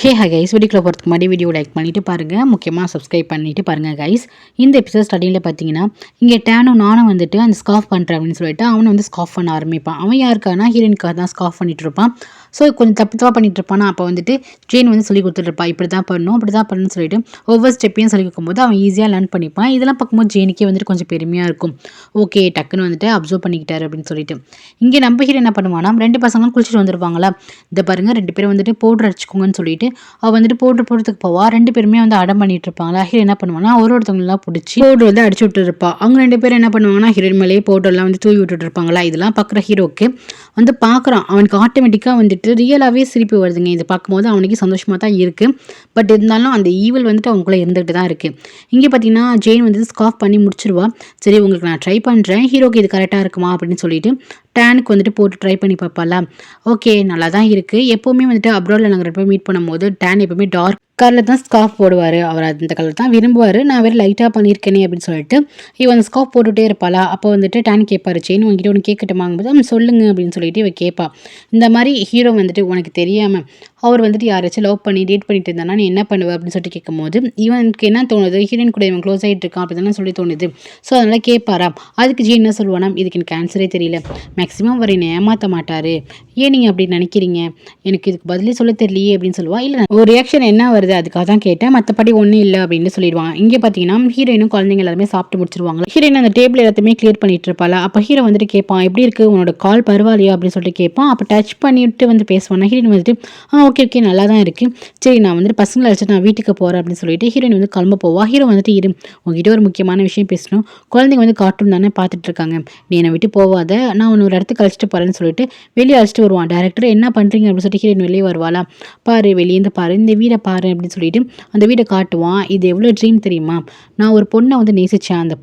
Hey guys, வீடியோக்குள்ள போகிறதுக்கு முன்னாடி வீடியோ லைக் பண்ணிட்டு பாருங்க, முக்கியமாக சப்ஸ்கிரைப் பண்ணிட்டு பாருங்க கைஸ். இந்த எபிசோட் ஸ்டார்டிங்கில் பார்த்தீங்கன்னா இங்கே டேனும் நானும் வந்துட்டு அந்த ஸ்காஃப் பண்ணுறேன் அப்படின்னு சொல்லிட்டு அவனை வந்து ஸ்காஃப் பண்ண ஆரம்பிப்பான். அவன் யாருக்கானா ஹீரோயினுக்காக தான் ஸ்காஃப் பண்ணிட்டு இருப்பான். ஸோ கொஞ்சம் தப்பு பண்ணிட்டு இருப்பானா. அப்போ வந்துட்டு ஜெயின் வந்து சொல்லி கொடுத்துட்ருப்பா, இப்படி தான் பண்ணணும் அப்படி தான் பண்ணணும்னு சொல்லிட்டு ஒவ்வொரு ஸ்டெப்பையும் சொல்லி கொடுக்கும்போது அவன் ஈஸியாக லேர்ன் பண்ணிப்பான். இதெல்லாம் பார்க்கும்போது ஜெயினுக்கே வந்துட்டு கொஞ்சம் பெருமையாக இருக்கும். ஓகே, டக்குன்னு வந்துட்டு அப்சர்வ் பண்ணிக்கிட்டாரு அப்படின்னு சொல்லிட்டு. இங்கே நம்ம ஹீரோ என்ன பண்ணுவானா, ரெண்டு பசங்களும் குளிச்சுட்டு வந்துருப்பாங்களா, இதை பாருங்க ரெண்டு பேரும் வந்துட்டு பவுடர் அடிச்சுக்கோங்கன்னு சொல்லிட்டு அவள் வந்துட்டு பவுடர் போடுறதுக்கு போவா. ரெண்டு பேருமே வந்து அடம் பண்ணிட்டு இருப்பாங்களா. ஹீரோ என்ன பண்ணுவானா, ஒருத்தவங்களா பிடிச்சி பவுடர் வந்து அடிச்சு விட்டு இருப்பா. அவங்க ரெண்டு பேரும் என்ன பண்ணுவாங்கன்னா ஹீரோயின் மேலேயே பவுடர்லாம் வந்து தூவி விட்டுட்டு இருப்பாங்களா. இதெல்லாம் பார்க்குற ஹீரோக்கு வந்து பார்க்குறான். அவனுக்கு ஆட்டோமேட்டிக்காக வந்துட்டு ரியலாகவே சிரிப்பு வருதுங்க. இதை பார்க்கும்போது அவனுக்கு சந்தோஷமாக தான் இருக்குது. பட் இருந்தாலும் அந்த ஈவில் வந்துட்டு அவங்களுக்குள்ள இருந்துகிட்டு தான் இருக்குது. இங்கே பார்த்தீங்கன்னா ஜெயின் வந்து ஸ்காஃப் பண்ணி முடிச்சிருவா. சரி உங்களுக்கு நான் ட்ரை பண்ணுறேன், ஹீரோக்கு இது கரெக்டாக இருக்குமா அப்படின்னு சொல்லிட்டு டேனுக்கு வந்துட்டு போட்டு ட்ரை பண்ணி பார்ப்பால. ஓகே, நல்லா தான் இருக்குது. எப்போவுமே வந்துட்டு அப்ராடில் நாங்கள் ரெண்டு பேரும் மீட் பண்ணும்போது டேன் எப்பவுமே டார்க் கலரில் தான் ஸ்கார்ஃப் போடுவார். அவர் அந்த கலர் தான் விரும்புவார். நான் வேறு லைட்டாக பண்ணியிருக்கேனே அப்படின்னு சொல்லிட்டு இவன் அந்த ஸ்கார்ஃப் போட்டுகிட்டே இருப்பாளா. அப்போ வந்துட்டு டேன் கேட்பாரு, செயின் உங்ககிட்ட ஒன்று கேட்கட்டுமாங்கும்போது அவன் சொல்லுங்க அப்படின்னு சொல்லிட்டு இவன் கேட்பா. இந்த மாதிரி ஹீரோ வந்துட்டு உனக்கு தெரியாமல் அவர் வந்துட்டு யாராச்சும் லவ் பண்ணி டேட் பண்ணிட்டு இருந்தானா நீ என்ன பண்ணுவேன் அப்படின்னு சொல்லிட்டு கேட்கும்போது இவனுக்கு என்ன தோணுது, ஹீரோயின் கூட இவன் க்ளோஸ் ஆகிட்டு இருக்கான் அப்படி தானே சொல்லி தோணுது. ஸோ அதனால் கேட்பாரா. அதுக்கு ஜெயின் என்ன சொல்லுவானா, இதுக்கு எனக்கு ஆன்சரே தெரியல, மேக்ஸிமம் அவர் என்னை ஏமாற்ற மாட்டார், ஏன் நீங்கள் அப்படி நினைக்கிறீங்க, எனக்கு இதுக்கு பதிலே சொல்ல தெரியலையே அப்படின்னு சொல்லுவா. இல்லை ஒரு ரியாக்ஷன் என்ன வருது அதுக்காக தான் கேட்டேன், மற்றபடி ஒன்றும் இல்லை அப்படின்னு சொல்லிடுவாங்க. இங்கே பார்த்தீங்கன்னா ஹீரோயினும் குழந்தைங்க எல்லாருமே சாப்பிட்டு முடிச்சிருவாங்க. ஹீரோயின் அந்த டேபிள் எல்லாத்தையுமே கிளியர் பண்ணிட்டு இருப்பாள். அப்போ ஹீரோ வந்துட்டு கேட்பான், எப்படி இருக்குது உன்னோட கால் பரவாயில்லையா அப்படின்னு சொல்லிட்டு கேட்பான். அப்போ டச் பண்ணிவிட்டு வந்து பேசுவானா. ஹீரோயின் வந்துட்டு ஓகே நல்லா தான் இருக்குது, சரி நான் வந்துட்டு பசங்களை வச்சுட்டு நான் வீட்டுக்கு போகிறேன் அப்படின்னு சொல்லிட்டு ஹீரோயின் வந்து கிளம்ப போவா. ஹீரோ வந்துட்டு உங்ககிட்ட ஒரு முக்கியமான விஷயம் பேசணும், குழந்தைங்க வந்து கார்ட்டூன் தானே பார்த்துட்டு இருக்காங்க, நீ என்னை விட்டு போவாத, நான் ஒன்று ஒரு இடத்துக்கு அழைச்சிட்டு போகிறேன்னு சொல்லிட்டு வெளியே அழைச்சிட்டு வருவான். டேரக்டர் என்ன பண்ணுறீங்க அப்படின்னு சொல்லிட்டு ஹீரோயின் வெளியே வருவாளா. பாரு வெளியேந்து பாரு, இந்த வீடை பாரு அப்படின்னு சொல்லிட்டு அந்த வீடை காட்டுவான். இது எவ்வளோ ட்ரீம் தெரியுமா, நான் ஒரு பொண்ணை வந்து நேசித்தேன், அந்த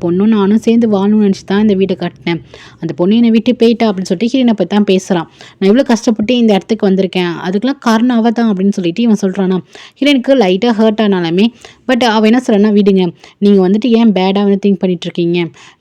பொண்ணும் நானும் சேர்ந்து வாழணும்னு நினச்சி தான் இந்த வீடை கட்டினேன், அந்த பொண்ணு என்னை விட்டு போயிட்டா அப்படின்னு சொல்லிட்டு ஹீரோயினை பற்றி தான் பேசுகிறான். நான் எவ்வளோ கஷ்டப்பட்டு இந்த இடத்துக்கு வந்திருக்கேன், அதுக்கெல்லாம் காரணம் அவ தான் அப்படின்னு சொல்லிட்டு இவன் சொல்கிறானா. ஹீரோயினுக்கு லைட்டாக ஹர்ட் ஆனாலுமே பட் அவன் என்ன சொல்கிறான்னா, விடுங்க நீங்கள் வந்துட்டு ஏன் பேடாக வந்து திங்க் பண்ணிட்டு இருக்கீங்க,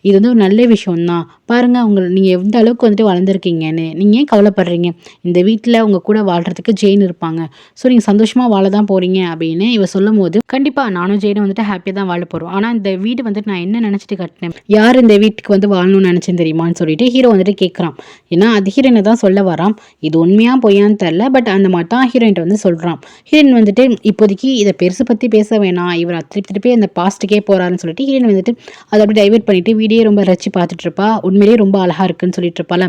இது வந்து ஒரு நல்ல விஷயம் தான் பாருங்கள், நீங்கள் எந்த அளவுக்கு வந்துட்டு வளர்ந்துருக்கீங்கன்னு, நீங்கள் ஏன் கவலைப்படுறீங்க, இந்த வீட்டில் உங்கள் கூட வாழ்கிறதுக்கு ஜெயின் இருப்பாங்க, ஸோ நீங்கள் சந்தோஷமாக வாழ தான் போகிறீங்க அப்படின்னு இவன் சொல்லும் போது கண்டிப்பாக நானும் ஜெயினும் வந்துட்டு ஹாப்பியாக தான் வாழ போகிறோம். ஆனால் இந்த வீடு வந்துட்டு நான் என்ன நினச்சிட்டு கட்டினேன், யார் இந்த வீட்டுக்கு வந்து வாழணும்னு நினச்சேன் தெரியுமான்னு சொல்லிட்டு ஹீரோ வந்துட்டு கேட்குறான். ஏன்னா அது ஹீரோயினை தான் சொல்ல வரான். இது உண்மையாக பொய்யான்னு தெரில, பட் அந்த மாதிரி தான் ஹீரோயின் வந்து சொல்கிறான். ஹீரோயின் வந்துட்டு இப்போதைக்கு இதை பெருசு பற்றி பேச வேணாம், இவர் திருப்பி அந்த பாஸ்ட்டுக்கே போகிறாருன்னு சொல்லிட்டு ஹீரோயின் வந்துட்டு அதை அப்படியே டைவெர்ட் பண்ணிட்டு வீடியோ ரொம்ப ரசிச்சு பார்த்துட்டு இருப்பா. உண்மையிலேயே ரொம்ப அழகாக இருக்குன்னு சொல்லிட்டு இருப்பாள்.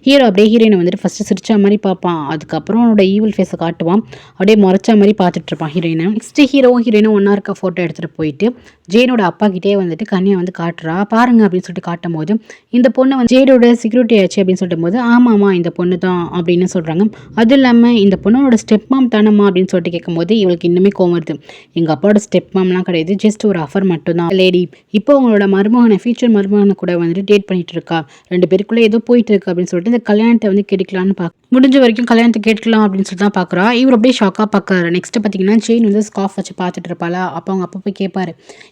ஹீரோ அப்படியே ஹீரோயினை வந்துட்டு ஃபஸ்ட்டு சிரிச்சா மாதிரி பார்ப்பான், அதுக்கப்புறம் அவனோட ஈவில் ஃபேஸை காட்டுவான், அப்படியே முறைச்சா மாதிரி பார்த்துட்டு இருப்பான் ஹீரோயினை. நெக்ஸ்ட் ஹீரோயினும் ஒன்றா இருக்க ஃபோட்டோ எடுத்துகிட்டு போயிட்டு ஜெயினோட அப்பா கிட்டே வந்துட்டு கண்ணியை வந்து காட்டுறா. பாருங்க அப்படின்னு சொல்லிட்டு காட்டும் போது இந்த பொண்ணு வந்து ஜெயினோட செக்யூரிட்டி ஆச்சு அப்படின்னு சொல்லிட்டு போது ஆமாம்மா இந்த பொண்ணு தான் அப்படின்னு சொல்கிறாங்க. அதுவும் இல்லாமல் இந்த பொண்ணோட ஸ்டெப் மாம் தானம்மா அப்படின்னு சொல்லிட்டு கேட்கும்போது இவளுக்கு இன்னுமே கோவம் வருது. எங்கள் அப்பாவோட ஸ்டெப் மாம்லாம் கிடையாது, ஜஸ்ட் ஒரு ஆஃபர் மட்டும்தான் லேடி, இப்போ உங்களோட மருமகனை ஃபியூச்சர் மருமகனை கூட வந்துட்டு டேட் பண்ணிட்டு இருக்கா, ரெண்டு பேருக்குள்ளே ஏதோ போயிட்டு இருக்கு அப்படின்னு சொல்லிட்டு இந்த கல்யாணத்தை வந்து கேட்கலான்னு முடிஞ்ச வரைக்கும் கல்யாணத்தை கேட்கலாம் அப்படின்னு சொல்லிட்டு தான் பார்க்குறா. இவர் அப்படியே ஷாக்காக பார்க்குறாரு. நெக்ஸ்ட் பார்த்தீங்கன்னா ஜெயின் வந்து ஸ்காஃப் வச்சு பார்த்துட்டு இருப்பாளா. அப்போ அவங்க அப்பா போய் கேட்பாரு,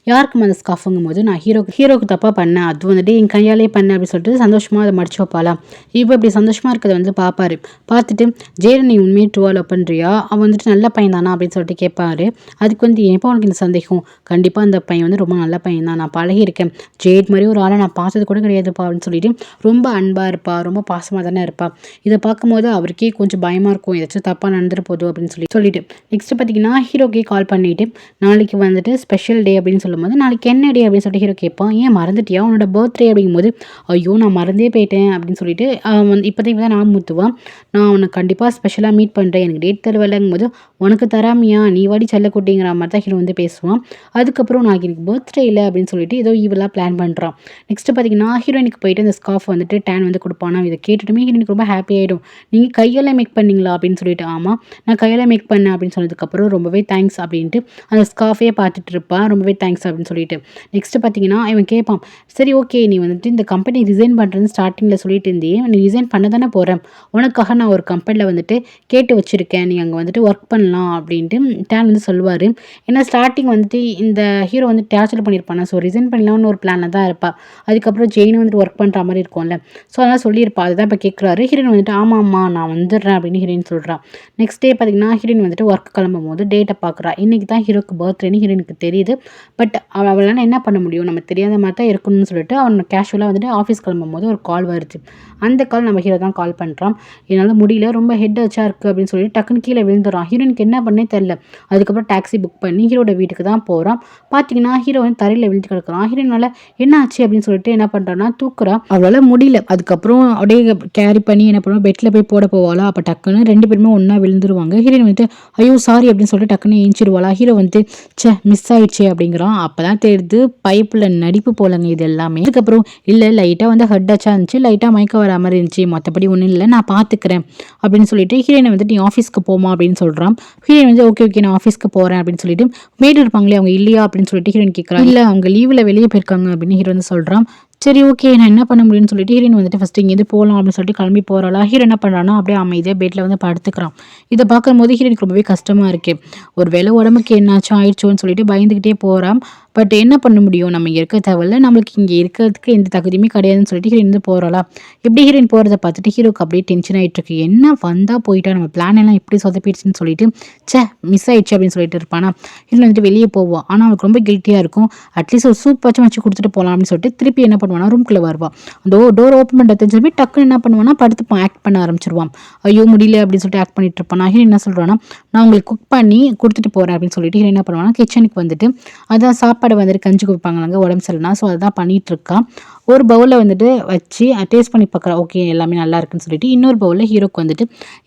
யாருக்கும் அந்த ஸ்காஃபுங்கும் போது நான் ஹீரோக்கு தப்பாக பண்ணேன், அது வந்துட்டு என் கையாலே பண்ணேன் அப்படின்னு சொல்லிட்டு சந்தோஷமாக அதை மடிச்சு வைப்பாளா. இப்போ இப்படி சந்தோஷமாக இருக்கிறத வந்து பார்ப்பாரு. பார்த்துட்டு ஜெயின் நீ உண்மையை ட்ரூவாக லவ் பண்ணுறியா, அவன் வந்துட்டு நல்ல பையன் தானா அப்படின்னு சொல்லிட்டு கேட்பாரு. அதுக்கு வந்து எப்போ உனக்கு இந்த சந்தேகம், கண்டிப்பாக அந்த பையன் வந்து ரொம்ப நல்ல பையன் தான், நான் பழகியிருக்கேன், ஜெயின் மாதிரி ஒரு ஆளை நான் பார்த்தது கூட கிடையாதுப்பா அப்படின்னு சொல்லிட்டு ரொம்ப அன்பாக இருப்பா, ரொம்ப பாசமாக தானே இருப்பா. இதை பார்க்கும்போது அவருக்கே கொஞ்சம் பயமாக இருக்கும், ஏதாச்சும் தப்பாக நடந்துட்டு போதும் அப்படின்னு சொல்லிட்டு நெக்ஸ்ட் பார்த்தீங்கன்னா ஹீரோக்கே கால் பண்ணிட்டு நாளைக்கு வந்துட்டு ஸ்பெஷல் டே அப்படின்னு சொல்லும்போது நாளைக்கு என்ன டே அப்படின்னு சொல்லிட்டு ஹீரோ கேட்பான். ஏன் மறந்துட்டியா உன்னோட பர்த்டே அப்படிங்கும்போது ஐயோ நான் மறந்தே போயிட்டேன் அப்படின்னு சொல்லிட்டு அவன் வந்து இப்போதைக்கு தான் நான் முத்துவான், நான் உனக்கு கண்டிப்பாக ஸ்பெஷலாக மீட் பண்ணுறேன், எனக்கு டேட் தருவலைங்கும் போது உனக்கு தராமையா நீ வாடி செல்லக்குட்டிங்கிற மாதிரி தான் ஹீரோ வந்து பேசுவான். அதுக்கப்புறம் நாளைக்கு எனக்கு பர்த்டே இல்லை அப்படின்னு சொல்லிட்டு ஏதோ ஈவலாக பிளான் பண்ணுறான். நெக்ஸ்ட் பார்த்தீங்கன்னா ஹீரோயினுக்கு போயிட்டு அந்த ஸ்கார்ஃப் வந்துட்டு டேன் வந்து கொடுப்பானா. இதை கேட்டுட்டுமே ஹீரோயினுக்கு ரொம்ப ஹாப்பி ஆகிடும். நீங்கள் கையால் மேக் பண்ணீங்களா அப்படின்னு சொல்லிட்டு ஆமாம் நான் கையால் மேக் பண்ணேன் அப்படின்னு சொன்னதுக்கப்புறம் ரொம்பவே தேங்க்ஸ் அப்படின்ட்டு அந்த ஸ்கார்ஃபே பார்த்துட்டு இருப்பான். ரொம்பவே தேங்க்ஸ் அப்படின்னு சொல்லிட்டு நெக்ஸ்ட் பார்த்தீங்கன்னா இவன் கேட்பான், சரி ஓகே நீ வந்துட்டு இந்த கம்பெனி ரிசைன் பண்ணுறேன்னு ஸ்டார்டிங்கில் சொல்லிட்டு இருந்தே, நீ ரிசைன் பண்ண தானே போகிறேன், உனக்காக நான் ஒரு கம்பெனியில் வந்துட்டு கேட்டு வச்சுருக்கேன், நீ அங்கே வந்துட்டு ஒர்க் பண்ணலாம் அப்படின்ட்டு டேன் வந்து சொல்லுவார். ஏன்னா ஸ்டார்டிங் வந்துட்டு இந்த ஹீரோ வந்து டேர்ச்சர் பண்ணியிருப்பானா, ஸோ ரிசைன் பண்ணலாம்னு ஒரு பிளானில் தான் இருப்பாள். அதுக்கப்புறம் ஜெயின் வந்துட்டு ஒர்க் பண்ணுற மாதிரி இருக்கும்ல, ஸோ அதெல்லாம் சொல்லியிருப்பா. அதுதான் இப்போ கேட்குறாரு. ஹீரோயின் வந்துட்டு ஆமாம்மா நான் வந்துடுறேன் அப்படின்னு ஹீரோயின் சொல்கிறான். நெக்ஸ்ட் டே பார்த்தீங்கன்னா ஹீரோயின் வந்துட்டு ஒர்க் கிளம்பும் போது டேட்டை பார்க்குறா. இன்றைக்கி தான் ஹீரோக்கு பர்த்டேன்னு ஹீரோயினுக்கு தெரியுது. பட் அவளால் என்ன பண்ண முடியும், நம்ம தெரியாத மாதிரி தான் இருக்கணும்னு சொல்லிட்டு அவன் கேஷுவலாக வந்துட்டு ஆஃபீஸ் கிளம்பும் போது ஒரு கால் வருது. அந்த கால் நம்ம ஹீரோ தான் கால் பண்ணுறான். என்னால் முடியல, ரொம்ப ஹெட் அச்சா இருக்குது அப்படின்னு சொல்லிட்டு டக்குன்னு கீழே விழுந்துடுறான். ஹீரோயினுக்கு என்ன பண்ணே தெரில. அதுக்கப்புறம் டாக்ஸி புக் பண்ணி ஹீரோட வீட்டுக்கு தான் போகிறான். பார்த்தீங்கன்னா ஹீரோ வந்து தரையில் விழுந்து கிடக்குறான். ஹீரோயினால என்ன ஆச்சு அப்படின்னு சொல்லிட்டு என்ன பண்ணுறான்னா தூக்குறா. அவளால் முடியல. அதுக்கப்புறம் அப்படியே கேரி பண்ணி என்ன பண்ணுவோம், பெட்டில் போய் போட போவாளா. அப்போ டக்குன்னு 2 பேருமே ஒன்றா விழுந்துருவாங்க. ஹீரோயின் வந்துட்டு ஐயோ சாரி அப்படின்னு சொல்லிட்டு டக்குன்னு ஏஞ்சிருவாளா. ஹீரோ வந்து மிஸ் ஆயிடுச்சு அப்படிங்கிறான். அப்போ தான் தெரியுது பைப்பில் நடிப்பு போலங்க இது எல்லாமே. அதுக்கப்புறம் இல்லை லைட்டாக வந்து ஹெட் அச்சா இருந்துச்சு, லைட்டாக மயக்க வர மாதிரி இருந்துச்சு, மற்றபடி ஒன்றும் இல்லை, நான் பார்த்துக்கிறேன் அப்படின்னு சொல்லிட்டு ஹீரோயினை வந்துட்டு நீ ஆஃபீஸ்க்கு போமா அப்படின்னு சொல்கிறான். ஹீரோயின் வந்து ஓகே ஓகே நான் ஆஃபீஸ்க்கு போகிறேன் அப்படின்னு சொல்லிட்டு மேடு இருப்பாங்களே அவங்க இல்லையா அப்படின்னு சொல்லிட்டு ஹீரோயின் கேட்குறான். இல்லை அவங்க லீவில் வெளியே போயிருக்காங்க அப்படின்னு ஹீரோ வந்து சொல்கிறான். சரி ஓகே நான் என்ன பண்ண முடியும்னு சொல்லிட்டு ஹீரோயின் வந்துட்டு ஃபஸ்ட்டு இங்கேருந்து போகலாம் அப்படின்னு சொல்லிட்டு கிளம்பி போகிறாளா. ஹீரோ என்ன பண்ணுறான்னா அப்படியே அமைதியாக பெட்டில் வந்து படுத்துக்கிறான். இதை பார்க்கும்போது ஹீரோயினுக்கு ரொம்பவே கஷ்டமாக இருக்குது. ஒரு வேளை உடம்புக்கு என்னாச்சும் ஆயிடுச்சோன்னு சொல்லிட்டு பயந்துக்கிட்டே போகிறான். பட் என்ன பண்ண முடியும், நம்ம இங்கே இருக்க தேவையில்ல, நம்மளுக்கு இங்கே இருக்கிறதுக்கு எந்த தகுதியுமே கிடையாதுன்னு சொல்லிட்டு ஹீரோயின் வந்து போகிறாளா. எப்படி ஹீரோயின் போகிறத பார்த்துட்டு ஹீரோக்கு அப்படியே டென்ஷன் ஆகிட்டு இருக்கு. என்ன வந்தால் போயிட்டா, நம்ம பிளான் எல்லாம் எப்படி சொதப்பிடுச்சுன்னு சொல்லிட்டு மிஸ் ஆயிடுச்சு அப்படின்னு சொல்லிட்டு இருப்பானா. ஹீரோயின் வந்துட்டு வெளியே போவான். ஆனால் அவளுக்கு ரொம்ப கில்ட்டியாக இருக்கும். அட்லீஸ்ட் ஒரு சூப் வச்சு கொடுத்துட்டு போகலாம் அப்படின்னு சொல்லிட்டு திருப்பி என்ன பண்ணுவானா ரூம்குள்ளே வருவான். அந்த டோர் ஓப்பன் பண்ணுறது தெரிஞ்சு டக்குன்னு என்ன பண்ணுவானா படுத்து ஆக்ட் பண்ண ஆரம்பிச்சிருவான். ஐயோ முடியல அப்படின்னு சொல்லிட்டு ஆக்ட் பண்ணிட்டு இருப்பான். ஹீரோயின் என்ன சொல்கிறான்னா நான் உங்களுக்கு குக் பண்ணி கொடுத்துட்டு போகிறேன் அப்படின்னு சொல்லிட்டு ஹீரோயின் என்ன பண்ணுவானா கிச்சனுக்கு வந்துட்டு அதான் சாப்பாடு வந்துட்டு கஞ்சி கொடுப்பாங்களாங்க உடம்பு சரியில்லைனா, ஸோ அதுதான் பண்ணிட்டு இருக்கான். ஒரு பவுலில் வந்துட்டு வச்சு டேஸ்ட் பண்ணி பார்க்குறா. ஓகே எல்லாமே நல்லா இருக்குன்னு சொல்லிட்டு இன்னொரு பவுலில் ஹீரோக்கு வந்துட்டு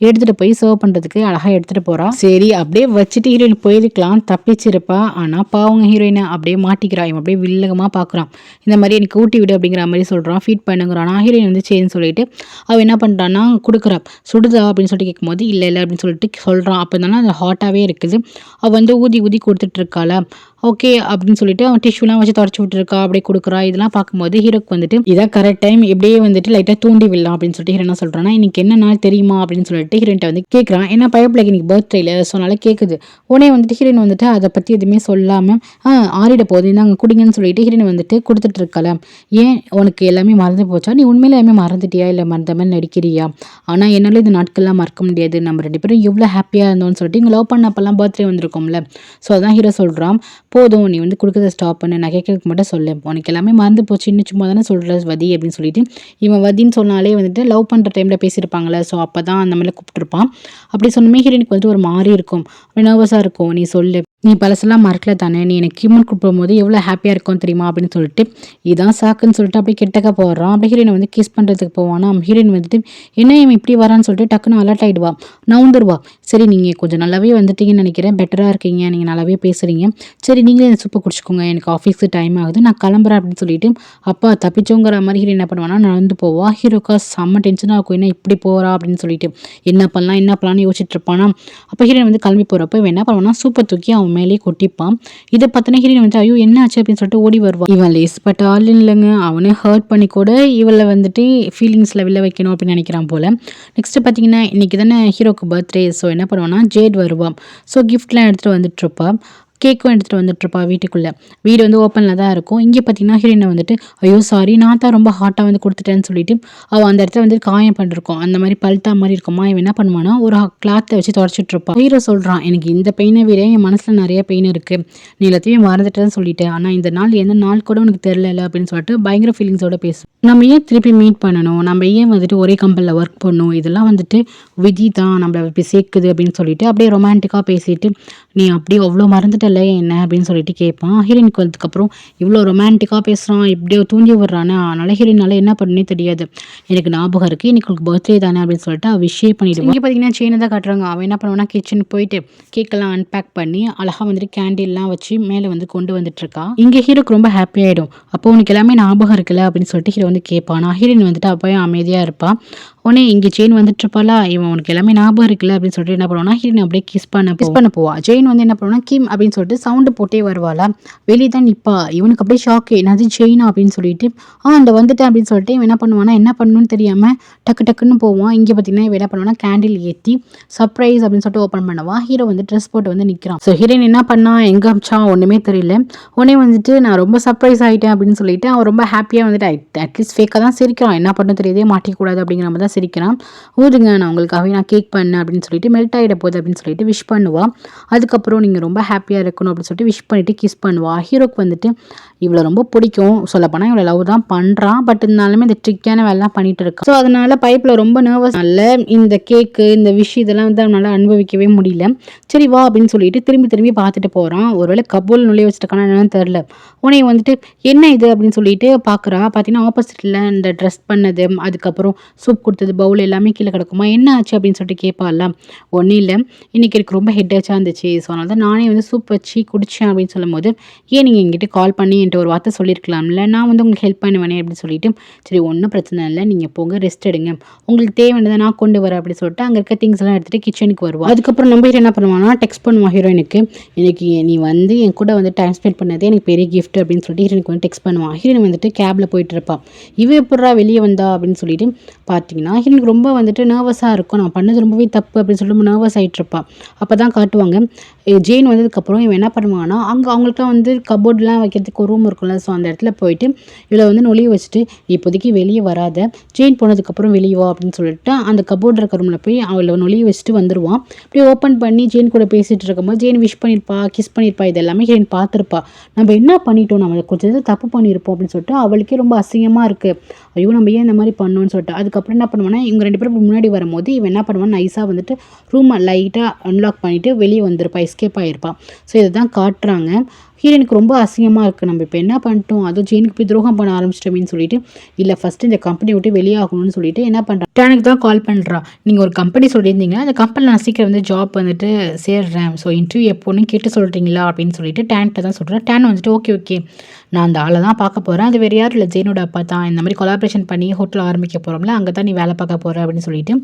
எடுத்துகிட்டு போய் சர்வ் பண்ணுறதுக்கு அழகாக எடுத்துகிட்டு போகிறா. சரி அப்படியே வச்சுட்டு ஹீரோயின் போயிருக்கலாம், தப்பிச்சிருப்பா. ஆனால் பாவங்க ஹீரோயினை அப்படியே மாட்டிக்கிறா. இவன் அப்படியே வில்லகமாக பார்க்குறான். இந்த மாதிரி எனக்கு ஊட்டி விடு அப்படிங்கிற மாதிரி சொல்கிறான், ஃபீட் பண்ணுங்கிறான். ஹீரோயின் வந்து சரின்னு சொல்லிட்டு அவள் என்ன பண்ணுறான்னா கொடுக்குறா. சுடுதா அப்படின்னு சொல்லிட்டு கேட்கும்போது இல்லை இல்லை அப்படின்னு சொல்லிட்டு சொல்கிறான். அப்போ தானே அது ஹாட்டாகவே இருக்குது. அவள் வந்து ஊதி ஊதி கொடுத்துட்டு இருக்காளா. ஓகே அப்படின்னு சொல்லிட்டு அவன் டிஷ்யூலாம் வச்சு தொடச்சி விட்டுருக்கா, அப்படியே கொடுக்குறா. இதெல்லாம் பார்க்கும்போது ஹீரோக்கு வந்துட்டு இதான் கரெக்ட் டைம், எப்படியே வந்துட்டு லைட்டாக தூண்டி விடலாம் அப்படின்னு சொல்லிட்டு ஹீரோ என்ன சொல்கிறான்னா இன்னைக்கு என்ன நாள் தெரியுமா அப்படின்னு சொல்லிட்டு ஹீரோயின்ட்ட வந்து கேட்குறான். ஏன்னா பையப்பிள்ளைக்கு இன்னைக்கு பர்த்டேல சொன்னால கேட்குது. உடனே வந்துட்டு ஹீரோயின் வந்துட்டு அதை பற்றி எதுவுமே சொல்லாமல் ஆறிட போகுது இந்தாங்க குடிங்கன்னு சொல்லிட்டு ஹீரோயின் வந்துட்டு கொடுத்துட்டு இருக்கலாம். ஏன் உனக்கு எல்லாமே மறந்து போச்சா, நீ உண்மையில எல்லாமே மறந்துட்டியா, இல்லை மறந்த மாதிரி நடிக்கிறியா? ஆனால் என்னால் இந்த நாட்கள்லாம் மறக்க முடியாது, நம்ம 2 பேரும் எவ்வளோ ஹாப்பியாக இருந்தோம்னு சொல்லிட்டு இங்கே லவ் பண்ணப்பெல்லாம் பர்த்டே வந்திருக்கோம்ல. ஸோ அதான் ஹீரோ சொல்கிறான், போதும் நீ வந்து கொடுக்குறத ஸ்டாப் பண்ணு, நான் கேட்கறதுக்கு மட்டும் சொல்லு, உனக்கு எல்லாமே மறந்து போச்சு, இன்னும் சும்மா தானே சொல்கிற வதி அப்படின்னு சொல்லிட்டு இவன் வதின்னு சொன்னாலே வந்துட்டு லவ் பண்ணுற டைமில் பேசியிருப்பாங்களே, ஸோ அப்போ தான் அந்த மாதிரி கூப்பிட்டுருப்பான். அப்படி சொன்னமே ஹீரோயினுக்கு வந்துட்டு ஒரு மாறி இருக்கும், நர்வஸாக இருக்கும். நீ சொல்லு, நீ பழசெல்லாம் மறக்கல தானே, நீ எனக்கு கியூமன் கூப்பிடும்போது எவ்வளோ ஹாப்பியாக இருக்கும் தெரியுமா அப்படின்னு சொல்லிட்டு இதான் சாக்குன்னு சொல்லிட்டு அப்படியே கிட்டக்க போடுறான். அப்படியே ஹீரோயின் வந்து கிஸ் பண்ணுறதுக்கு போவானா. ஹீரோயின் வந்துட்டு என்ன இவன் இப்படி வரான்னு சொல்லிட்டு டக்குன்னு அலர்ட் ஆகிடுவா, நவுந்துருவா. சரி நீங்கள் கொஞ்சம் நல்லாவே வந்துட்டீங்கன்னு நினைக்கிறேன், பெட்டராக இருக்கீங்க, நீங்கள் நல்லாவே பேசுகிறீங்க, சரி நீங்களே இந்த சூப்பை குடிச்சிக்கோங்க, எனக்கு ஆஃபீஸுக்கு டைம் ஆகுது, நான் கிளம்புறேன் அப்படின்னு சொல்லிட்டு அப்பா தப்பிச்சோங்கிற மாதிரி ஹீரோயின் என்ன பண்ணுவானா நடந்து போவா. ஹீரோக்கா செம்ம டென்ஷனாக இருக்கும், என்ன இப்படி போகிறா அப்படின்னு சொல்லிட்டு என்ன பண்ணலாம்னு யோசிச்சுட்டு இருப்பானா. அப்போ ஹீரோயின் வந்து கிளம்பி போகிறப்ப இவன் என்ன பண்ணுவானா சூப்பை தூக்கி அவன் மேலேயே கொட்டிப்பான். இதை பார்த்தோன்னா ஹீரோயின் வந்து ஐயோ என்ன ஆச்சு அப்படின்னு சொல்லிட்டு ஓடி வருவான். இவன் லேஸ்பட்ட ஆள் இல்லைங்க, அவனே ஹர்ட் பண்ணி கூட இவளை வந்துட்டு ஃபீலிங்ஸில் வில்ல வைக்கணும் அப்படின்னு நினைக்கிறான் போல். நெக்ஸ்ட்டு பார்த்தீங்கன்னா இன்றைக்கி தானே ஹீரோக்கு பர்த்டே. ஸோ என்ன பண்ணுவான்னா ஜேட் வருவான். ஸோ கிஃப்ட்லாம் எடுத்துகிட்டு வந்துட்டுருப்பா, கேக்கும் எடுத்துகிட்டு வந்துட்டுருப்பா வீட்டுக்குள்ளே. வீடு வந்து ஓப்பனில் தான் இருக்கும். இங்கே பார்த்தீங்கன்னா ஹீரோயினை வந்துட்டு ஐயோ சாரி நான் தான் ரொம்ப ஹாட்டாக வந்து கொடுத்துட்டேன்னு சொல்லிட்டு அவள் அந்த இடத்துல வந்து காயம் பண்ணிருக்கோம், அந்த மாதிரி பல்ட்டா மாதிரி இருக்குமா. இவன் என்ன பண்ணுவானா ஒரு கிளாத்தை வச்சு தொடச்சிட்டு இருப்பான். ஹீரோ சொல்கிறான் எனக்கு இந்த பெயினை விட என் மனசில் நிறைய பெயின் இருக்குது, நீ எல்லாத்தையும் மறந்துட்டேன்னு சொல்லிட்டேன், ஆனால் இந்த நாள் எந்த நாள் கூட உனக்கு தெரியல அப்படின்னு சொல்லிட்டு பயங்கர ஃபீலிங்ஸோட பேசும். நம்ம ஏன் திருப்பி மீட் பண்ணணும், நம்ம ஏன் வந்துட்டு ஒரே கம்பெனியில் ஒர்க் பண்ணணும், இதெல்லாம் வந்துட்டு விதி தான் நம்மளை இப்படி சேர்க்குது அப்படின்னு சொல்லிட்டு அப்படியே ரொமான்டிக்காக பேசிட்டு நீ அப்படியே அவ்வளோ மறந்துட்டல என்ன அப்படின்னு சொல்லிட்டு கேட்பான். ஹீரோயினுக்கு வந்ததுக்கப்புறம் இவ்வளோ ரொமான்டிக்காக பேசுகிறான், இப்படியோ தூண்டி விடுறானே, அதனால ஹீரோயினால என்ன பண்ணனே தெரியாது. எனக்கு ஞாபகம் இருக்குது இன்னைக்கு பர்த்டே தானே அப்படின்னு சொல்லிட்டு அவள் விஷயம் பண்ணிடுவான். இங்கே பார்த்தீங்கன்னா செயினை தான் காட்டுறாங்க. அவன் என்ன பண்ணுவானா கிச்சனுக்கு போயிட்டு கேக்கெல்லாம் அன்பேக் பண்ணி அழகாக வந்துட்டு கேண்டில்லாம் வச்சு மேலே வந்து கொண்டு வந்துட்டு இருக்கா. இங்கே ஹீரோக்கு ரொம்ப ஹாப்பி ஆகிடும். அப்போ உனக்கு எல்லாமே ஞாபகம் இருக்குல்ல அப்படின்னு சொல்லிட்டு ஹீரோ வந்து கேட்பான். ஹீரோயின் வந்துட்டு அப்போயே அமைதியாக இருப்பான். உடனே இங்கே செயின் வந்துட்டு இருப்பாளா, இவன் உனக்கு எல்லாமே ஞாபகம் இருக்குல்ல அப்படின்னு சொல்லிட்டு என்ன பண்ணுவானா ஹீரோயின் அப்படியே கிஸ் பண்ண போவா. ஜெயின் வந்து என்ன பண்ணுவானா கிம் அப்படின்னு சொல்லிட்டு சவுண்டு போட்டே வருவாளா. வெளியே தான் நிற்பா. இவனுக்கு அப்படியே ஷாக்கு, என்னது செயினா அப்படின்னு சொல்லிட்டு அந்த வந்துட்டேன் அப்படின்னு சொல்லிட்டு இவன் என்ன பண்ணுவானா என்ன பண்ணணும்னு தெரியாமல் டக்குன்னு போவான். இங்கே பார்த்தீங்கன்னா இவன் என்ன பண்ணுவானா கேண்டில் ஏற்றி சர்ப்ரைஸ் அப்படின்னு சொல்லிட்டு ஓப்பன் பண்ணுவா. ஹீரோ வந்து ட்ரெஸ் போட்டு வந்து நிற்கிறான். ஸோ ஹீரோயின் என்ன பண்ணா எங்கே அமிச்சா ஒன்றுமே தெரியல. உடனே வந்துட்டு நான் ரொம்ப சர்ப்ரைஸ் ஆகிட்டேன் அப்படின்னு சொல்லிட்டு அவன் ரொம்ப ஹாப்பியாக வந்துட்டு அட்லீஸ்ட் ஃபேக்காக தான் சிரிக்கிறான், என்ன பண்ண தெரியாதே மாட்டிக்கூடாது அப்படிங்கிற மாதிரி தான் சந்தோஷமாக சிரிக்கிறான். ஊதுங்க நான் உங்களுக்காகவே நான் கேக் பண்ணேன் அப்படின்னு சொல்லிட்டு மெல்ட் ஆகிட போகுது அப்படின்னு சொல்லிட்டு விஷ் பண்ணுவா. அதுக்கப்புறம் நீங்கள் ரொம்ப ஹாப்பியாக இருக்கணும் அப்படின்னு சொல்லிட்டு விஷ் பண்ணிவிட்டு கிஸ் பண்ணுவா. ஹீரோக்கு வந்துட்டு இவ்வளோ ரொம்ப பிடிக்கும். சொல்லப்போனால் இவ்வளோ லவ் தான் பண்ணுறான். பட் இருந்தாலுமே இந்த ட்ரிக்கான வேலைலாம் பண்ணிட்டு இருக்கான். ஸோ அதனால பைப்பில் ரொம்ப நர்வஸ். இந்த கேக்கு இந்த விஷயம் இதெல்லாம் வந்து அவனால் அனுபவிக்கவே முடியல. சரி வா அப்படின்னு சொல்லிட்டு திரும்பி பார்த்துட்டு போகிறான். ஒருவேளை கபோல் நுழைய வச்சுருக்கானா என்னன்னு தெரில. உன்னை வந்துட்டு என்ன இது அப்படின்னு சொல்லிட்டு பார்க்குறா. பார்த்தீங்கன்னா ஆப்போசிட்டில் இந்த ட்ரெஸ் பண்ணது, அதுக்கப்புறம் சூப் கொடுத்தது, பவுல் எல்லாமே கீழே கிடக்குமா. என்ன ஆச்சு அப்படின்னு சொல்லிட்டு கேட்பால. ஒன்றும் இல்லை, இன்றைக்கி எனக்கு ரொம்ப ஹெட்டேச்சாக இருந்துச்சு. ஸோ அதனால தான் நானே வந்து சூப் வச்சு குடித்தேன் அப்படின்னு சொல்லும்போது, ஏன் நீங்கள் எங்கிட்ட கால் பண்ணி என்கிட்ட ஒரு வார்த்தை சொல்லியிருக்கலாம்ல, நான் வந்து உங்களுக்கு ஹெல்ப் பண்ணுவேனே அப்படின்னு சொல்லிட்டு, சரி ஒன்றும் பிரச்சனை இல்லை, நீங்கள் போங்க ரெஸ்ட் எடுங்க, உங்களுக்கு தேவையானதை நான் கொண்டு வரேன் அப்படின்னு சொல்லிட்டு அங்கே இருக்க திங்ஸ் எல்லாம் எடுத்துகிட்டு கிச்சனுக்கு வருவாள். அதுக்கப்புறம் நம்ம ஹீரோ என்ன பண்ணுவான்னா டெக்ஸ்ட் பண்ணுவான் ஹீரோயினுக்கு. எனக்கு நீ வந்து என் கூட வந்து டைம் ஸ்பெண்ட் பண்ணதே எனக்கு பெரிய கிஃப்ட் அப்படின்னு சொல்லிட்டு ஹீரோனுக்கு வந்து டெக்ஸ்ட் பண்ணுவான். ஹீரோயின் வந்துட்டு கேபில் போயிட்டு இருப்பான். இவ எப்படா வெளியே வந்தா அப்படின்னு சொல்லிட்டு பார்த்தீங்கன்னா ஹீரோனுக்கு ரொம்ப வந்துட்டு நர்வஸாக இருக்கும். நான் பண்ணது ரொம்பவே தப்பு அப்படின்னு சொல்லிட்டு நர்வஸ் ஆகிட்டு இருப்பான். அப்போ தான் காட்டுவாங்க ஜெயின் வந்ததுக்கப்புறம் இவன் என்ன பண்ணுவான்னா அவங்களுக்குலாம் வந்து கபோர்ட்லாம் வைக்கிறதுக்கு ஒரு ரூம் இருக்கும்ல. ஸோ அந்த இடத்துல போயிட்டு இவளை வந்து நொழிய வச்சுட்டு இப்போதைக்கு வெளியே வராத, ஜெயின் போனதுக்கப்புறம் வெளியே வா அப்படின்னு சொல்லிட்டு அந்த கபோர்ட் இருக்க ரூமில் போய் அவளை நொழிய வச்சுட்டு வந்துடுவான். இப்படி ஓப்பன் பண்ணி ஜெயின் கூட பேசிகிட்டு இருக்கும்போது ஜெயின் விஷ் பண்ணியிருப்பா, கிஸ் பண்ணியிருப்பா, இது எல்லாமே ஜெயின் பார்த்துருப்பா. நம்ம என்ன பண்ணிட்டோம், நம்ம கொஞ்சம் தப்பு பண்ணியிருப்போம் அப்படின்னு சொல்லிட்டு அவளுக்கே ரொம்ப அசிங்கமாக இருக்குது. ஐயோ நம்ம ஏன் இந்த மாதிரி பண்ணோன்னு சொல்லிட்டு அதுக்கப்புறம் என்ன பண்ணுவானா இவங்க 2 பேரும் முன்னாடி வரும்போது இவன் என்ன பண்ணுவான் நைஸாக வந்துட்டு ரூமை லைட்டாக அன்லாக் பண்ணிவிட்டு வெளியே வந்துருப்பா, எஸ்கேப் ஆகிருப்பா. ஸோ இதை தான் காட்டுறாங்க. ஹீரோனுக்கு ரொம்ப அசிங்கமாக இருக்குது. நம்ம இப்போ என்ன பண்ணிட்டோம், அதுவும் ஜெயினுக்கு போய் துரோகம் பண்ண ஆரம்பிச்சிட்டோமேன்னு சொல்லிட்டு இல்லை ஃபஸ்ட்டு இந்த கம்பெனி விட்டு வெளியாகணும்னு சொல்லிட்டு என்ன பண்ணுறான் டேனுக்கு தான் கால் பண்ணுறா. நீங்கள் ஒரு கம்பெனி சொல்லியிருந்தீங்கன்னா அந்த கம்பெனியில் நான் சீக்கிரம் வந்து ஜாப் வந்துட்டு சேர்றேன், ஸோ இன்டர்வியூ எப்போன்னு கேட்டு சொல்கிறீங்களா அப்படின்னு சொல்லிட்டு டேன்கிட்ட தான் சொல்கிறேன். டேன் வந்துட்டு ஓகே நான் அந்த ஆளை தான் பார்க்க போகிறேன், அது வேறு யாரும் இல்லை ஜெயினோட அப்பா தான், இந்த மாதிரி கொலாபரேஷன் பண்ணி ஹோட்டல் ஆரம்பிக்க போகிறோம்ல அங்கே தான் நீ வேலை பார்க்க போகிற அப்படின்னு சொல்லிட்டு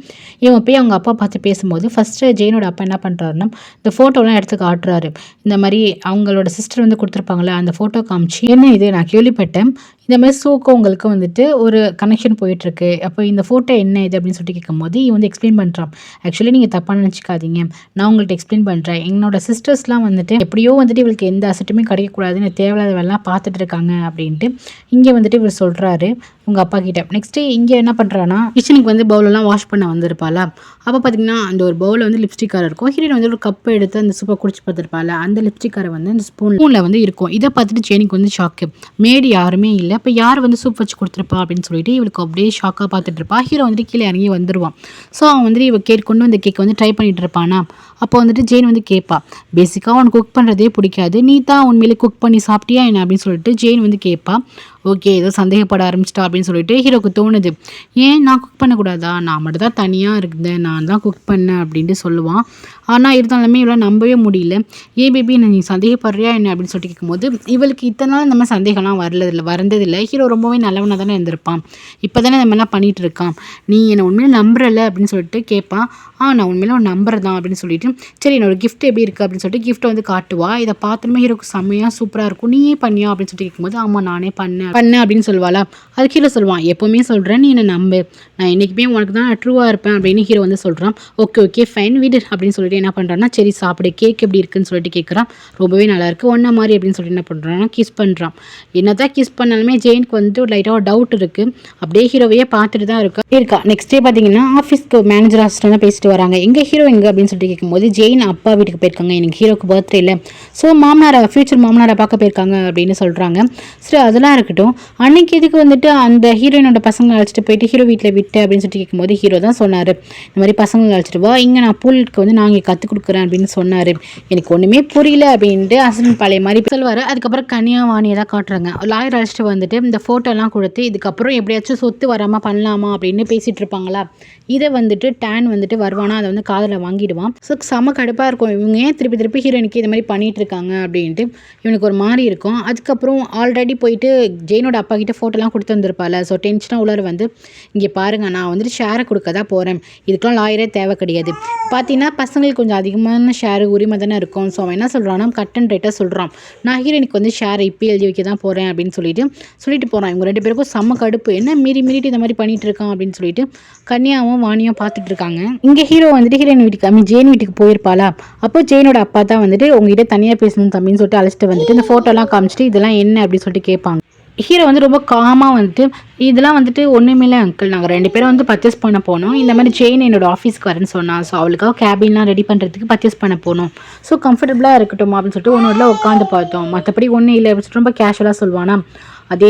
இவன் போய் அவங்க அப்பா பார்த்து பேசும்போது ஃபஸ்ட்டு ஜெயினோட அப்பா என்ன பண்ணுறாருன்னா இந்த ஃபோட்டோலாம் எடுத்து காட்டுறாரு. இந்த மாதிரி அவங்களோட சிஸ்டர் வந்து கொடுத்துருப்பாங்களே அந்த ஃபோட்டோ காமிச்சு என்ன இது நான் கேள்விப்பட்டேன், இந்த மாதிரி சூக்கு உங்களுக்கு வந்துட்டு ஒரு கனெக்ஷன் போயிட்டுருக்கு, அப்போ இந்த ஃபோட்டோ என்ன இது அப்படின்னு சொல்லிட்டு கேட்கும்போது இவன் வந்து எக்ஸ்பிளைன் பண்ணுறான். ஆக்சுவலி நீங்கள் தப்பாக நினச்சிக்காதீங்க, நான் உங்கள்கிட்ட எக்ஸ்பிளைன் பண்ணுறேன். என்னோட சிஸ்டர்ஸ்லாம் வந்துட்டு எப்படியோ வந்துட்டு இவளுக்கு எந்த அசட்டுமே கிடைக்கக்கூடாதுன்னு தேவையில்லாத வேலைலாம் பார்த்துட்டு இருக்காங்க அப்படின்ட்டு இங்கே வந்துட்டு இவர் சொல்கிறாரு உங்கள் அப்பா கிட்ட. நெக்ஸ்ட்டு இங்கே என்ன பண்ணுறான்னா கிச்சனுக்கு வந்து பவுலெல்லாம் வாஷ் பண்ண வந்திருப்பாளா. அப்போ பார்த்தீங்கன்னா அந்த ஒரு பவுலில் வந்து லிப்ஸ்டிக்கார இருக்கும். ஹீரோயின் வந்து ஒரு கப்பை எடுத்து அந்த சூப்பை குடிச்சு பார்த்துருப்பாள். அந்த லிப்ஸ்டிக்காரை வந்து அந்த ஸ்பூனில் வந்து இருக்கும். இதை பார்த்துட்டு ஜெனிக்கு வந்து ஷாக்கு, மேடி யாருமே இல்லை, இப்போ யார் வந்து சூப் வச்சு கொடுத்துருப்பா அப்படின்னு சொல்லிட்டு இவளுக்கு அப்படியே ஷாக்காக பார்த்துட்டு இருப்பா. ஹீரோ வந்துட்டு கீழே இறங்கி வந்துடுவான். ஸோ அவன் வந்துட்டு இவ கொண்டு வந்து கேக் வந்து ட்ரை பண்ணிட்டு இருப்பானா. அப்போ வந்துட்டு ஜெயின் வந்து கேட்பா, பேசிக்காக அவனுக்கு குக் பண்ணுறதே பிடிக்காது, நீ தான் உண்மையிலே குக் பண்ணி சாப்பிட்டியா என்ன அப்படின்னு சொல்லிட்டு ஜெயின் வந்து கேட்பா. ஓகே ஏதோ சந்தேகப்பட ஆரம்பிச்சிட்டா அப்படின்னு சொல்லிட்டு ஹீரோக்கு தோணுது. ஏன் நான் குக் பண்ணக்கூடாதா, நான் மட்டும் தான் தனியாக இருந்தேன், நான் தான் குக் பண்ணேன் அப்படின்ட்டு சொல்லுவான். ஆனால் இருந்தாலுமே இவளால் நம்பவே முடியல. ஏன் பேபி நீ சந்தேகப்படுறியா என்ன அப்படின்னு சொல்லிட்டு கேட்கும்போது இவளுக்கு இத்தனை நாள் இந்த மாதிரி சந்தேகம்லாம் வரந்ததில்லை. ஹீரோ ரொம்பவே நல்லவனாக தானே இருந்திருப்பான், இப்போ தானே இந்த மாதிரிலாம் பண்ணிகிட்டு இருக்கான், நீ என்னை உண்மையிலே நம்புறல அப்படின்னு சொல்லிட்டு கேட்பான். நான் உண்மையிலே ஒரு நம்பர் தான் அப்படின்னு சொல்லிட்டு சரி என்னோட கிஃப்ட் எப்படி இருக்குது அப்படின்னு சொல்லிட்டு கிஃப்ட்டை வந்து காட்டுவா. இதை பார்த்துமே ஹீரோக்கு செம்மையாக சூப்பராக இருக்கும். நீயே பண்ணியா அப்படின்னு சொல்லிட்டு கேட்கும்போது ஆமாம் நானே பண்ணேன் அப்படின்னு சொல்லுவாளா. அது ஹீரோ சொல்லுவான், எப்போவுமே சொல்கிறேன் நீ என்னை நம்பு, நான் என்றைக்குமே உனக்கு தான் ட்ரூவாக இருப்பேன் அப்படின்னு ஹீரோ வந்து சொல்கிறான். ஓகே ஃபைன் விடு அப்படின்னு சொல்லிட்டு என்ன பண்ணுறான்னா சரி சாப்பிடு, கேக் எப்படி இருக்குன்னு சொல்லிட்டு கேட்குறான். ரொம்பவே நல்லாயிருக்கு ஒன்றா மாதிரி அப்படின்னு சொல்லிட்டு என்ன பண்ணுறான்னா கிஸ் பண்ணுறான். என்ன தான் கிஸ் பண்ணாலுமே ஜெயினுக்கு வந்துட்டு ஒரு லைட்டாக ஒரு டவுட் இருக்குது. அப்படியே ஹீரோவையே பார்த்துட்டு தான் இருக்கா. நெக்ஸ்ட் டே பார்த்தீங்கன்னா ஆஃபீஸ்க்கு மேனேஜர் அசிஸ்டன்ட் பேசிட்டு வராங்க. எங்கள் ஹீரோ எங்கே அப்படின்னு சொல்லிட்டு கேட்கும்போது ஜெயின் அப்பா வீட்டுக்கு போயிருக்காங்க, எனக்கு ஹீரோக்கு பர்த்டே இல்லை, ஸோ ஃபியூச்சர் மாமனாரை பார்க்க போயிருக்காங்க அப்படின்னு சொல்கிறாங்க. சரி அதெல்லாம் இருக்கட்டும், அன்னைக்கு எதுக்கு வந்துட்டு அந்த ஹீரோயினோட பசங்களை அழைச்சிட்டு போயிட்டு ஹீரோ வீட்டில் விட்டு அப்படின்னு சொல்லிட்டு கேட்கும்போது ஹீரோ தான் சொன்னார், இந்த மாதிரி பசங்களை அழைச்சிட்டு வா, இங்கே நான் பூலுக்கு வந்து நான் இங்கே கற்றுக் கொடுக்குறேன் அப்படின்னு சொன்னார். எனக்கு ஒன்றுமே புரியல அப்படின்ட்டு அசன் பழைய மாதிரி சொல்லுவார். அதுக்கப்புறம் கன்னியாவாணியை தான் காட்டுறாங்க. லாயர் அழைச்சிட்டு வந்துட்டு இந்த ஃபோட்டோலாம் கொடுத்து இதுக்கப்புறம் எப்படியாச்சும் சொத்து வராமல் பண்ணலாமா அப்படின்னு பேசிகிட்டு இருப்பாங்களா. இதை வந்துட்டு டேன் வந்துட்டு வருவானா, அதை வந்து காதில் வாங்கிடுவான். ஸோ செம கடுப்பாக இருக்கும், இவங்க ஏன் திருப்பி ஹீரோயினுக்கு இது மாதிரி பண்ணிகிட்டு இருக்காங்க அப்படின்ட்டு இவனுக்கு ஒரு மாதிரி இருக்கும். அதுக்கப்புறம் ஆல்ரெடி போயிட்டு ஜெயினோட அப்பா கிட்ட ஃபோட்டோலாம் கொடுத்து வந்திருப்பாள். ஸோ டென்ஷனாக உள்ளார வந்து இங்கே பாருங்கள் நான் வந்துட்டு ஷேரை கொடுக்க தான் போகிறேன், இதுக்கெலாம் லாயரே தேவை கிடையாது, பார்த்தீங்கன்னா பசங்களுக்கு கொஞ்சம் அதிகமான ஷேரு உரிமை தானே இருக்கும். ஸோ அவன் என்ன சொல்கிறான்னா கட் அண்ட் ரைட்டாக சொல்கிறான், நான் ஹீரோயினுக்கு வந்து ஷேரை இப்போ எழுதி வைக்க தான் போகிறேன் அப்படின்னு சொல்லிட்டு போகிறான். இவங்க 2 பேருக்கும் செம்ம கடுப்பு, என்ன மீறிட்டு இந்த மாதிரி பண்ணிகிட்டு இருக்கான் அப்படின்னு சொல்லிட்டு கன்னியாவும் வாணியும் பார்த்துட்டு இருக்காங்க. இங்கே ஹீரோ வந்துட்டு ஹீரோயின் வீட்டுக்கு ஜெயின் வீட்டுக்கு போயிருப்பாளா. அப்போ ஜெயினோட அப்பா தான் வந்துட்டு உங்ககிட்ட தனியாக பேசணும் தம்பின்னு சொல்லிட்டு அழைச்சிட்டு வந்துட்டு இந்த ஃபோட்டோலாம் காமிச்சிட்டு இதெல்லாம் என்ன அப்படின்னு சொல்லிட்டு கேட்பாங்க. ஹீரோ வந்து ரொம்ப காமாக வந்துட்டு இதெல்லாம் வந்துட்டு ஒன்றுமே இல்லை அங்கிள், நாங்கள் 2 பேரும் வந்து பர்ச்சேஸ் பண்ண போனோம். இந்த மாதிரி செயின் என்னோட ஆஃபீஸ்க்கு வரேன்னு சொன்னா. ஸோ அவளுக்காக கேபின்லாம் ரெடி பண்ணுறதுக்கு பர்ச்சேஸ் பண்ண போனோம். ஸோ கம்ஃபர்டபுளாக இருக்கட்டும் அப்படின்னு சொல்லிட்டு ஒன்னோட உட்காந்து பார்த்தோம். மற்றபடி ஒன்றும் இல்லை அப்படின்னு சொல்லிட்டு ரொம்ப கேஷுவலாக சொல்லுவானா. இதே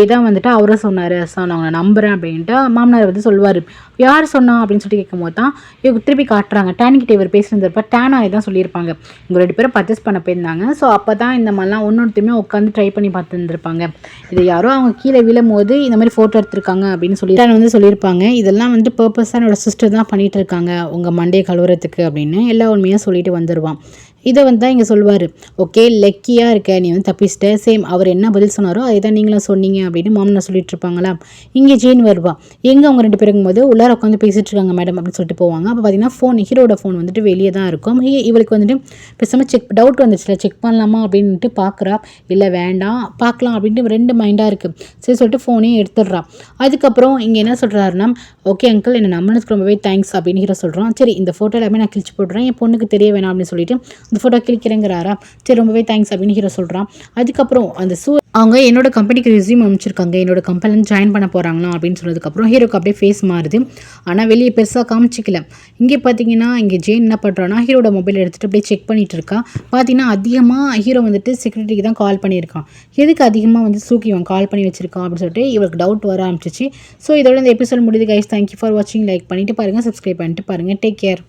தான் வந்துட்டு அவரும் சொன்னார். ஸோ நான் உங்களை நம்புகிறேன் அப்படின்ட்டு மாமனார் வந்து சொல்லுவார். யார் சொன்னா அப்படின்னு சொல்லிட்டு கேட்கும்போது தான் இவங்க திருப்பி காட்டுறாங்க. டேன்கிட்ட இவர் பேசியிருந்தப்ப டேனா தான் சொல்லியிருப்பாங்க. இவங்க 2 பேரும் பர்ச்சேஸ் பண்ண போயிருந்தாங்க. ஸோ அப்போ தான் இந்த மாதிரிலாம் ஒன்னொருத்தையுமே உட்காந்து ட்ரை பண்ணி பார்த்துருந்துருப்பாங்க. இது யாரோ அவங்க கீழே விழும்போது இந்த மாதிரி ஃபோட்டோ எடுத்திருக்காங்க அப்படின்னு சொல்லி டேன் வந்து சொல்லியிருப்பாங்க. இதெல்லாம் வந்து பர்பஸாக என்னோட சிஸ்டர் தான் பண்ணிகிட்டு இருக்காங்க உங்கள் மண்டையை கழுவுறதுக்கு அப்படின்னு எல்லா உண்மையாக சொல்லிட்டு வந்துடுவான். இதை வந்து தான் இங்கே சொல்லுவார். ஓகே, லக்கியாக இருக்க, நீ வந்து தப்பிச்சிட்ட. சேம் அவர் என்ன பதில் சொன்னாரோ அதை தான் நீங்களும் சொன்னீங்க அப்படின்னு மாமனார் சொல்லிட்டு இருப்பாங்களா. இங்கே ஜெயின் வருவா. எங்கே அவங்க 2 பேரும் போது உள்ளார உட்காந்து பேசிட்டு இருக்காங்க மேடம் அப்படின்னு சொல்லிட்டு போவாங்க. அப்போ பார்த்தீங்கன்னா ஹீரோட ஃபோன் வந்துட்டு வெளியே தான் இருக்கும். இவளுக்கு வந்துட்டு பேசாமல் டவுட் வந்துச்சுல, செக் பண்ணலாமா அப்படின்ட்டு பார்க்குறா. இல்லை வேண்டாம் பார்க்கலாம் அப்படின்ட்டு 2 மைண்டாக இருக்குது. சரி சொல்லிட்டு ஃபோனையும் எடுத்துடுறா. அதுக்கப்புறம் இங்கே என்ன சொல்கிறாருன்னா, ஓகே அங்கிள், என்னை நம்பினதுக்கு ரொம்பவே தேங்க்ஸ் அப்படின்னு ஹீரோ சொல்கிறான். சரி, இந்த ஃபோட்டோ எல்லாமே நான் கிழிச்சு போடுறேன், என் பொண்ணுக்கு தெரிய வேணாம் அப்படின்னு சொல்லிட்டு இந்த ஃபோட்டோ கிளிக்கிறேங்கிறாரா. சரி, ரொம்பவே தேங்க்ஸ் அப்படின்னு ஹீரோ சொல்கிறான். அதுக்கப்புறம் அந்த அவங்க என்னோட கம்பெனிக்கு ரெஸ்யூம் அனுப்பிச்சிருக்காங்க, என்னோட கம்பெனிலேருந்து ஜாயின் பண்ண போகிறாங்களா அப்படின்னு சொன்னதுக்கப்புறம் ஹீரோக்கு அப்படியே ஃபேஸ் மாறுது. ஆனால் வெளியே பெருசாக காமிச்சிக்கல. இங்கே பார்த்தீங்கன்னா இங்கே ஜெயின் என்ன பண்ணுறான்னா ஹீரோட மொபைல் எடுத்துகிட்டு அப்படியே செக் பண்ணிட்டு இருக்கா. பார்த்தீங்கன்னா அதிகமாக ஹீரோ வந்துட்டு செக்யூரிட்டிக்கு தான் கால் பண்ணியிருக்கான். எதுக்கு அதிகமாக வந்து சூக்கி இவன் கால் பண்ணி வச்சிருக்கான் அப்படின்னு சொல்லிட்டு இவருக்கு டவுட் வர ஆரம்பிச்சிச்சு. ஸோ இதோட இந்த எபிசோட் முடியுது கைஸ். தேங்க்யூ ஃபார் வாட்சிங். லைக் பண்ணிட்டு பாருங்கள், சப்ஸ்கிரைப் பண்ணிட்டு பாருங்கள். Take care.